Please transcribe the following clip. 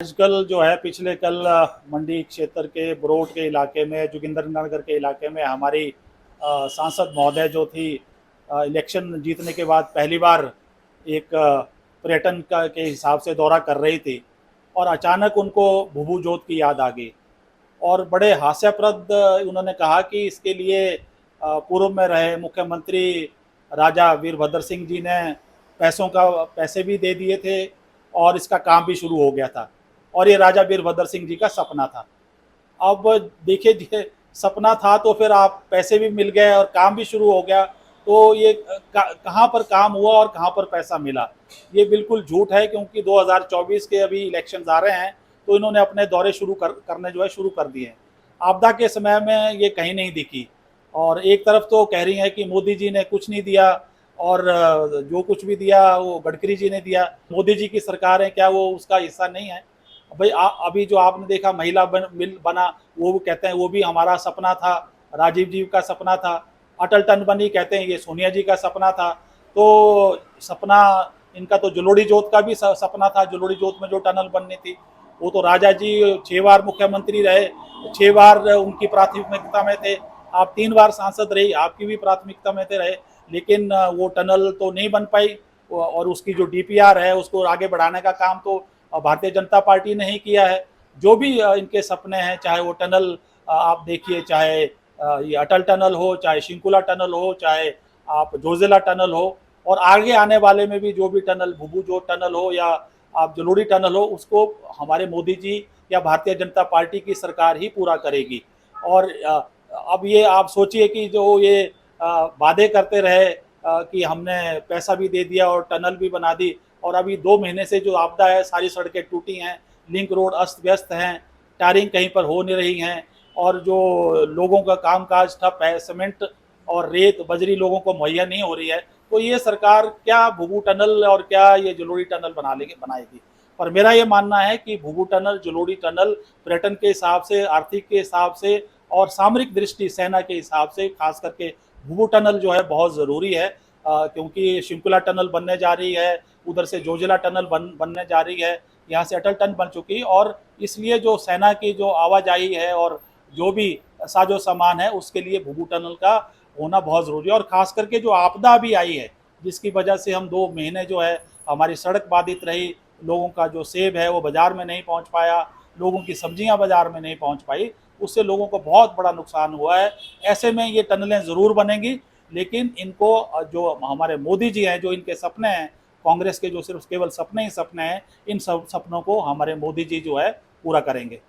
आजकल जो है पिछले कल मंडी क्षेत्र के बरोट के इलाके में, जोगिंदरनगर के इलाके में हमारी सांसद महोदय जो थी इलेक्शन जीतने के बाद पहली बार एक पर्यटन का के हिसाब से दौरा कर रही थी और अचानक उनको भुभु जोत की याद आ गई और बड़े हास्यप्रद उन्होंने कहा कि इसके लिए पूर्व में रहे मुख्यमंत्री राजा वीरभद्र सिंह जी ने पैसे भी दे दिए थे और इसका काम भी शुरू हो गया था और ये राजा वीरभद्र सिंह जी का सपना था। अब देखिए सपना था तो फिर आप पैसे भी मिल गए और काम भी शुरू हो गया, तो ये कहाँ पर काम हुआ और कहाँ पर पैसा मिला, ये बिल्कुल झूठ है। क्योंकि 2024 के अभी इलेक्शन आ रहे हैं तो इन्होंने अपने दौरे करने जो है शुरू कर दिए हैं। आपदा के समय में ये कहीं नहीं दिखी और एक तरफ तो कह रही है कि मोदी जी ने कुछ नहीं दिया और जो कुछ भी दिया वो गडकरी जी ने दिया। मोदी जी की सरकार है, क्या वो उसका हिस्सा नहीं है? भाई अभी जो आपने देखा महिला मिल बना, वो कहते हैं वो भी हमारा सपना था, राजीव जी का सपना था। अटल टनल बनी, कहते हैं ये सोनिया जी का सपना था। तो सपना इनका तो जलोड़ी जोत का भी सपना था। जलोड़ी जोत में जो टनल बननी थी वो तो राजा जी 6 बार मुख्यमंत्री रहे, 6 बार उनकी प्राथमिकता में थे। आप 3 बार सांसद रही, आपकी भी प्राथमिकता में थे रहे, लेकिन वो टनल तो नहीं बन पाई और उसकी जो डीपीआर है उसको आगे बढ़ाने का काम तो भारतीय जनता पार्टी ने ही किया है। जो भी इनके सपने हैं, चाहे वो टनल आप देखिए, चाहे ये अटल टनल हो, चाहे शिंकुला टनल हो, चाहे आप जोजिला टनल हो, और आगे आने वाले में भी जो भी टनल, भुभु जो टनल हो या आप जलोड़ी टनल हो, उसको हमारे मोदी जी या भारतीय जनता पार्टी की सरकार ही पूरा करेगी। और अब ये आप सोचिए कि जो ये वादे करते रहे कि हमने पैसा भी दे दिया और टनल भी बना दी, और अभी 2 महीने से जो आपदा है, सारी सड़कें टूटी हैं, लिंक रोड अस्त व्यस्त हैं, टायरिंग कहीं पर हो नहीं रही हैं और जो लोगों का कामकाज ठप है, सीमेंट और रेत बजरी लोगों को मुहैया नहीं हो रही है। तो ये सरकार क्या भुभु टनल और क्या ये जलोड़ी टनल बनाएगी? पर मेरा ये मानना है कि भुभु टनल, जलोड़ी टनल पर्यटन के हिसाब से, आर्थिक के हिसाब से और सामरिक दृष्टि सेना के हिसाब से खास करके भुभु टनल जो है बहुत ज़रूरी है। क्योंकि शिंकुला टनल बनने जा रही है, उधर से जोजिला टनल बनने जा रही है, यहाँ से अटल टनल बन चुकी, और इसलिए जो सेना की जो आवाजाही है और जो भी साजो सामान है उसके लिए भुभु टनल का होना बहुत ज़रूरी है। और ख़ास करके जो आपदा भी आई है, जिसकी वजह से हम 2 महीने जो है हमारी सड़क बाधित रही, लोगों का जो सेब है वो बाज़ार में नहीं पहुँच पाया, लोगों की सब्जियाँ बाज़ार में नहीं पहुँच पाई, उससे लोगों को बहुत बड़ा नुकसान हुआ है। ऐसे में ये टनलें ज़रूर बनेंगी, लेकिन इनको जो हमारे मोदी जी हैं, जो इनके सपने हैं, कांग्रेस के जो सिर्फ केवल सपने ही सपने हैं, इन सब सपनों को हमारे मोदी जी जो है पूरा करेंगे।